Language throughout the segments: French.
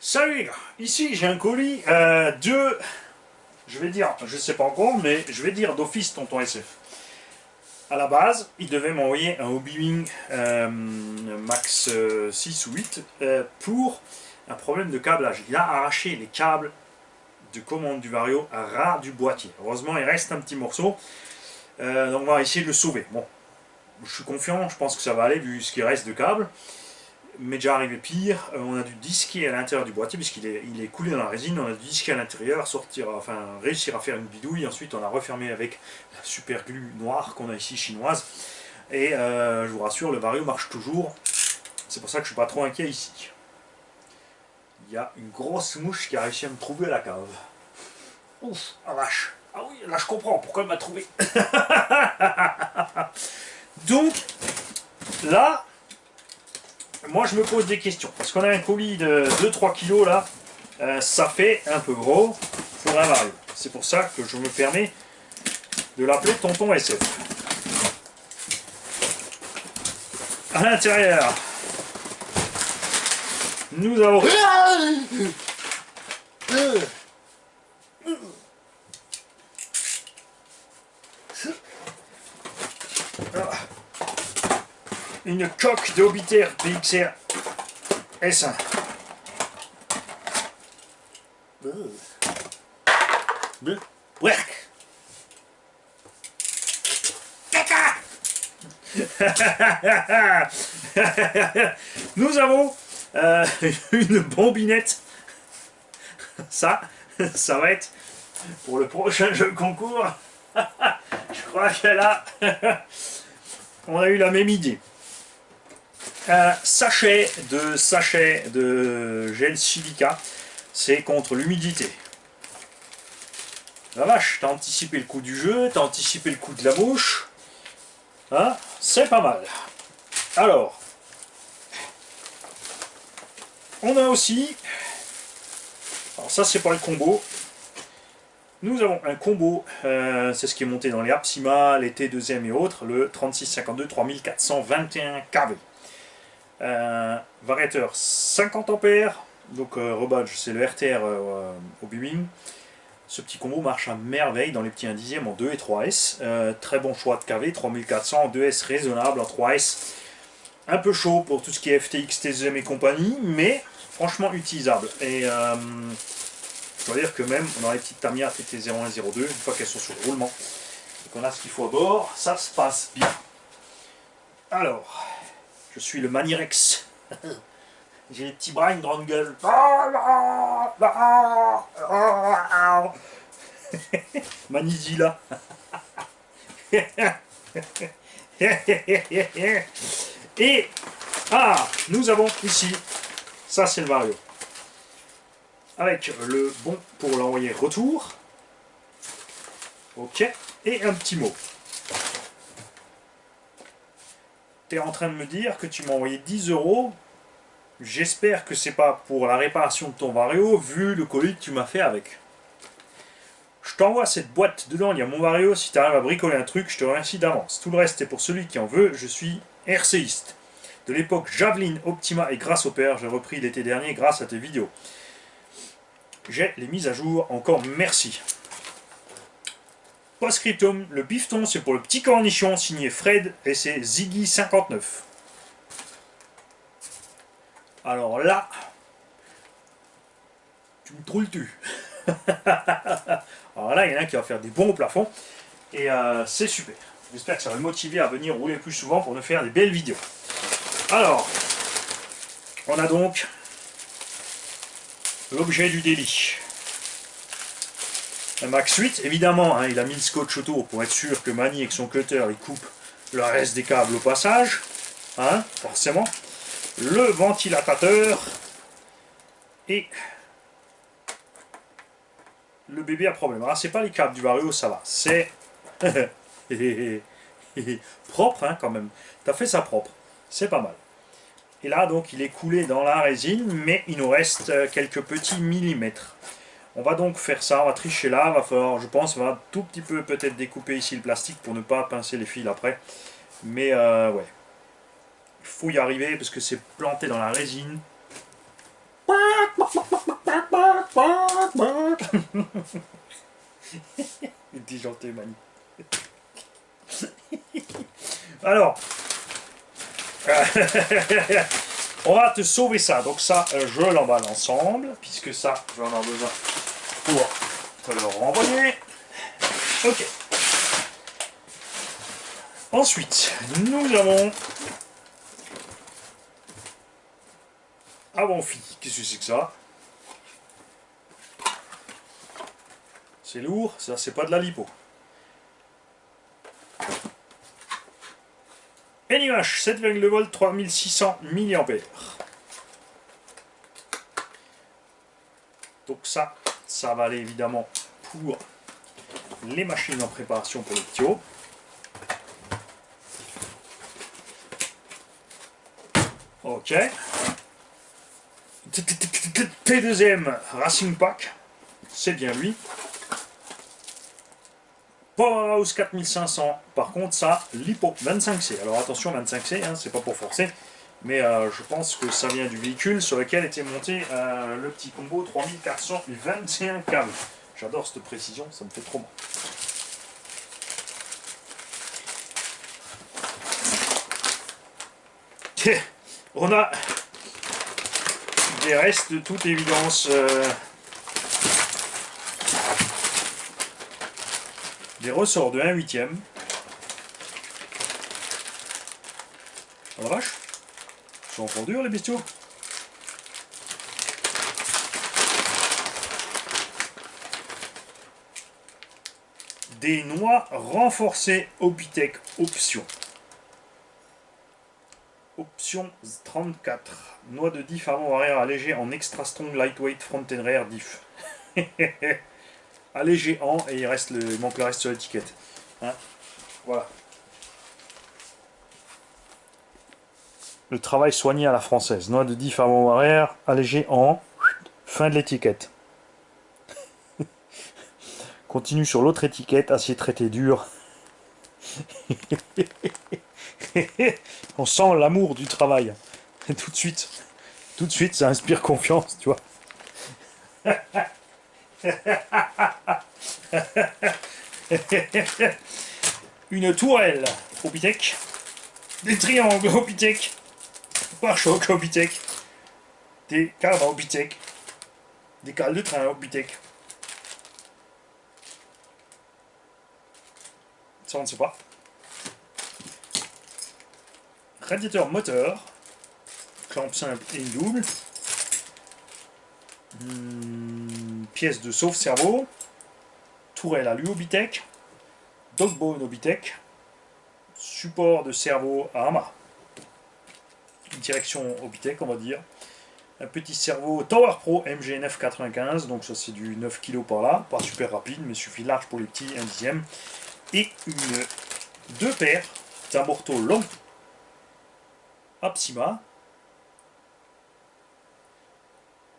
Salut les gars, ici j'ai un colis de, je vais dire, je sais pas encore, mais je vais dire d'office Tonton SF. À la base, il devait m'envoyer un Hobby Max 6 ou 8 pour un problème de câblage. Il a arraché les câbles de commande du Vario à ras du boîtier. Heureusement, il reste un petit morceau, donc on va essayer de le sauver. Bon, je suis confiant, je pense que ça va aller vu ce qui reste de câbles. Mais déjà arrivé pire, on a dû disquer à l'intérieur du boîtier, puisqu'il est coulé dans la résine, on a dû disquer à l'intérieur, réussir à faire une bidouille, ensuite on a refermé avec la super glue noire qu'on a ici chinoise, et je vous rassure, le Vario marche toujours, c'est pour ça que je suis pas trop inquiet ici. Il y a une grosse mouche qui a réussi à me trouver à la cave. Ouf, la vache. Ah oui, là je comprends pourquoi elle m'a trouvé. Donc, là, moi je me pose des questions, parce qu'on a un colis de 2-3 kg là, ça fait un peu gros pour un Vario. C'est pour ça que je me permets de l'appeler Tonton SF. À l'intérieur, nous avons une coque de Hobiter PXR S1. Nous avons une bombinette. Ça va être pour le prochain jeu concours. Je crois qu'elle a... On a eu la même idée. Un sachet de gel silica, c'est contre l'humidité. La vache, t'as anticipé le coup du jeu, t'as anticipé le coup de la mouche. Hein, c'est pas mal. Alors, on a aussi... Alors ça, c'est pas le combo. Nous avons un combo, c'est ce qui est monté dans les Apsima, les T2M et autres, le 3652 3421 kV. Variateur 50 ampères, donc rebadge, c'est le RTR Hobby. Ce petit combo marche à merveille dans les petits 1 dixième en 2 et 3S. Très bon choix de KV, 3400 en 2S raisonnable, en 3S un peu chaud pour tout ce qui est FTX, T2M et compagnie, mais franchement utilisable. Et je dois dire que même, on a les petites Tamiya TT01 et 02, une fois qu'elles sont sur le roulement, et qu'on a ce qu'il faut à bord, ça se passe bien. Alors, je suis le Manirex. J'ai les petits bras, une grande gueule. Manizilla. Et, nous avons ici, ça c'est le Vario. Avec le bon pour l'envoyer retour. Ok. Et un petit mot. Tu es en train de me dire que tu m'as envoyé 10 €. J'espère que c'est pas pour la réparation de ton Vario, vu le colis que tu m'as fait avec. Je t'envoie cette boîte, dedans il y a mon Vario, si tu arrives à bricoler un truc, je te remercie d'avance. Tout le reste est pour celui qui en veut, je suis RCiste. De l'époque Javelin, Optima et Grasshopper, j'ai repris l'été dernier grâce à tes vidéos. J'ai les mises à jour, encore merci. Postscriptum, le bifton c'est pour le petit cornichon signé Fred et c'est Ziggy59. Alors là, tu me troules-tu. Alors là, il y en a qui va faire des bons au plafond et c'est super. J'espère que ça va me motiver à venir rouler plus souvent pour nous faire des belles vidéos. Alors, on a donc l'objet du délit. Un Max 8, évidemment, hein, il a mis le scotch autour pour être sûr que Mani avec son cutter il coupe le reste des câbles au passage. Hein, forcément. Le ventilateur et le bébé a problème. Alors c'est pas les câbles du Vario, ça va. C'est propre hein, quand même. T'as fait ça propre. C'est pas mal. Et là donc il est coulé dans la résine, mais il nous reste quelques petits millimètres. On va donc faire ça, on va tricher là, va falloir, je pense, on va un tout petit peu peut-être découper ici le plastique pour ne pas pincer les fils après. Mais ouais. Il faut y arriver parce que c'est planté dans la résine. Disjoncté Mani. Alors, on va te sauver ça. Donc ça, je l'emballe ensemble, puisque ça, je vais en avoir besoin pour te le renvoyer. Ok. Ensuite, nous avons... Ah bon, fille, qu'est-ce que c'est que ça? C'est lourd, ça c'est pas de la lipo. NIH 7,2 volts, 3600 mAh. Donc ça va aller évidemment pour les machines en préparation pour le tuyau. Ok. T2M Racing Pack, c'est bien lui. Powerhouse 4500, par contre ça, lipo 25C. Alors attention, 25C, hein, c'est pas pour forcer, mais je pense que ça vient du véhicule sur lequel était monté le petit combo 3421 câbles. J'adore cette précision, ça me fait trop mal. On a des restes de toute évidence. Des ressorts de 1/8. Oh la vache, ils sont encore durs les bestiaux. Des noix renforcées Obitech option. Option 34. Noix de diff avant-arrière allégée en extra strong lightweight front and rear diff. Allégé en, et il manque le reste sur l'étiquette. Hein, voilà. Le travail soigné à la française. Noix de diff avant-arrière, allégé en, fin de l'étiquette. Continue sur l'autre étiquette, acier traité dur. On sent l'amour du travail. Et tout de suite, ça inspire confiance, tu vois. Une tourelle Obitech, des triangles Obitech, pare-choc Obitech, des cadres Obitech, des cales de train Obitech. Ça on ne sait pas. Radiateur moteur, clampe simple et une double. Pièce de sauve-cerveau, tourelle à Obitech, dogbone Obitech, support de cerveau à amas, direction Obitech on va dire, un petit cerveau Tower Pro MG 995, donc ça c'est du 9 kg par là, pas super rapide mais suffit large pour les petits, 1/10, et deux paires d'amortos longs Apsima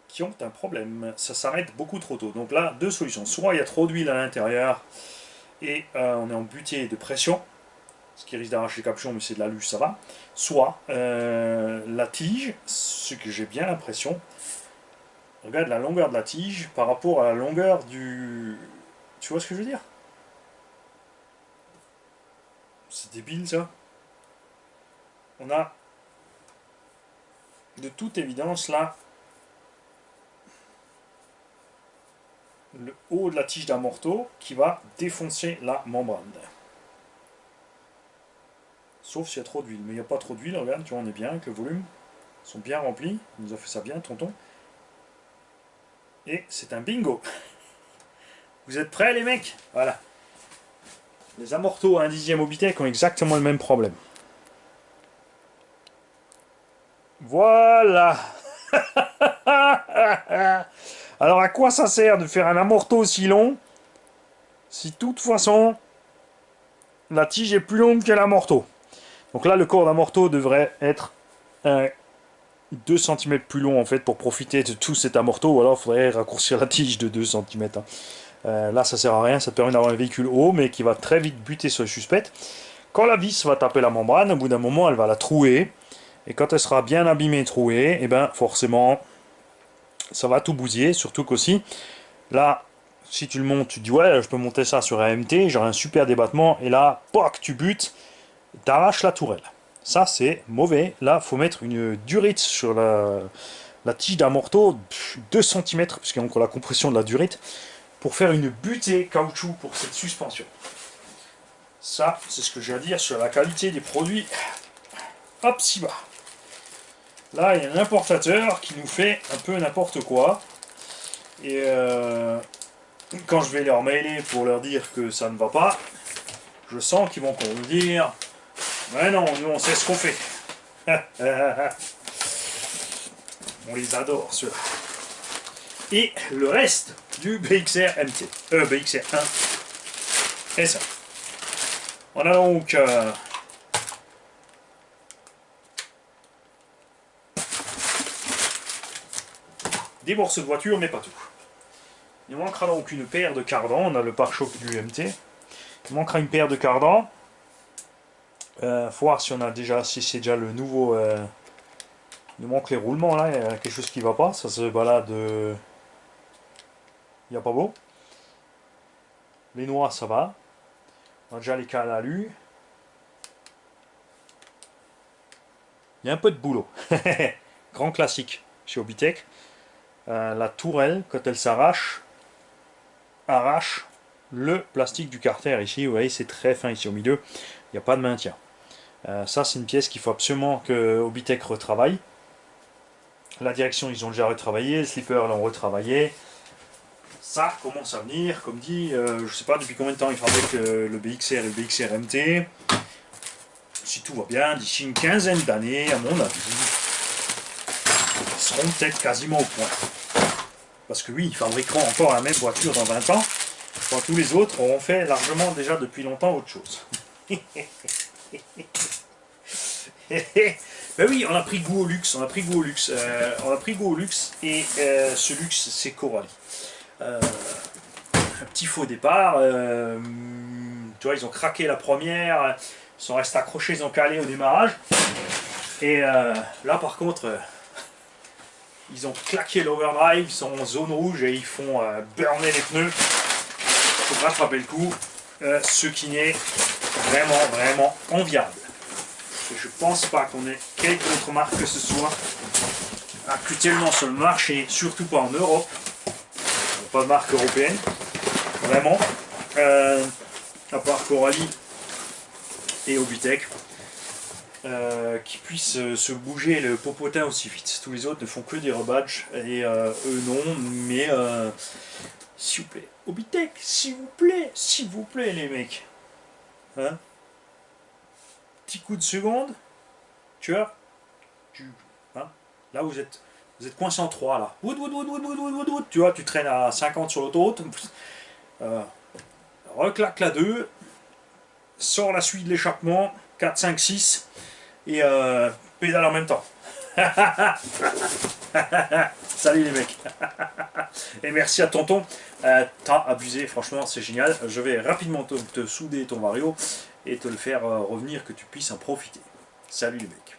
qui ont un problème, ça s'arrête beaucoup trop tôt. Donc là, deux solutions. Soit il y a trop d'huile à l'intérieur et on est en butée de pression, ce qui risque d'arracher le capuchon, mais c'est de la luge, ça va. Soit la tige, ce que j'ai bien l'impression, regarde la longueur de la tige par rapport à la longueur du... Tu vois ce que je veux dire? C'est débile ça. On a de toute évidence là le haut de la tige d'un morteau qui va défoncer la membrane. Sauf s'il y a trop d'huile. Mais il n'y a pas trop d'huile, regarde, tu vois, on est bien avec le volume. Ils sont bien remplis. Il nous a fait ça bien, tonton. Et c'est un bingo. Vous êtes prêts, les mecs? Voilà. Les amortos à 1/10 Obitech ont exactement le même problème. Voilà. Alors à quoi ça sert de faire un amorto aussi long si de toute façon la tige est plus longue que l'amorto? Donc là le corps d'amorto devrait être 2 cm plus long en fait pour profiter de tout cet amorto, ou alors il faudrait raccourcir la tige de 2 cm. Là ça sert à rien, ça permet d'avoir un véhicule haut mais qui va très vite buter sur les suspects. Quand la vis va taper la membrane, au bout d'un moment elle va la trouer, et quand elle sera bien abîmée et trouée, et ben forcément ça va tout bousiller, surtout qu'aussi là Si tu le montes, tu te dis ouais, je peux monter ça sur AMT, j'aurai un super débattement, et là, poc, tu butes, t'arraches la tourelle. Ça, c'est mauvais. Là, faut mettre une durite sur la tige d'un morteau, 2 cm, puisqu'il y a encore la compression de la durite, pour faire une butée caoutchouc pour cette suspension. Ça, c'est ce que j'ai à dire sur la qualité des produits. Hop, si bas. Là, il y a un importateur qui nous fait un peu n'importe quoi. Et quand je vais leur mailer pour leur dire que ça ne va pas, je sens qu'ils vont encore me dire ouais non, nous on sait ce qu'on fait. On les adore ceux-là. Et le reste du BXR MT. BXR 1 et ça. On a donc des morceaux de voiture, mais pas tout. Il manquera donc une paire de cardans. On a le pare-choc du MT. Il manquera une paire de cardans. Faut voir si on a déjà, si c'est déjà le nouveau. Il nous manque les roulements là. Il y a quelque chose qui va pas. Ça se balade. Il n'y a pas beau. Les noix, ça va. On a déjà les cales à l'alu. Il y a un peu de boulot. Grand classique chez Obitech. La tourelle, quand elle s'arrache, arrache le plastique du carter. Ici, vous voyez, c'est très fin ici au milieu. Il n'y a pas de maintien. Ça, c'est une pièce qu'il faut absolument que Obitech retravaille. La direction, ils ont déjà retravaillé. Le slipper, l'ont retravaillé. Ça commence à venir. Comme dit, je ne sais pas depuis combien de temps ils fabriquent le BXR et le BXR MT. Si tout va bien, d'ici une quinzaine d'années, à mon avis, ils seront peut-être quasiment au point. Parce que oui, ils fabriqueront encore la même voiture dans 20 ans, quand tous les autres auront fait largement déjà depuis longtemps autre chose. Ben oui, on a pris goût au luxe, on a pris goût au luxe, et ce luxe c'est Coralie. Un petit faux départ, tu vois, ils ont craqué la première, ils sont restés accrochés, ils ont calé au démarrage, et là par contre, ils ont claqué l'overdrive, ils sont en zone rouge et ils font burner les pneus pour rattraper le coup, ce qui n'est vraiment enviable. Et je pense pas qu'on ait quelque autre marque que ce soit actuellement sur le marché, surtout pas en Europe, pas de marque européenne, vraiment, à part Coralie et Obitech, qui puissent se bouger le popotin aussi vite. Tous les autres ne font que des rebadges et eux non, mais s'il vous plaît, Obitech, s'il vous plaît les mecs, hein, petit coup de seconde, tu vois, hein, là vous êtes coincé en 3 là, tu vois, tu traînes à 50 sur l'autoroute, reclaque la 2, sors la suite de l'échappement, 4, 5, 6, et pédale en même temps. Salut les mecs. Et merci à tonton, t'as abusé, franchement c'est génial. Je vais rapidement te souder ton Vario et te le faire revenir, que tu puisses en profiter. Salut les mecs.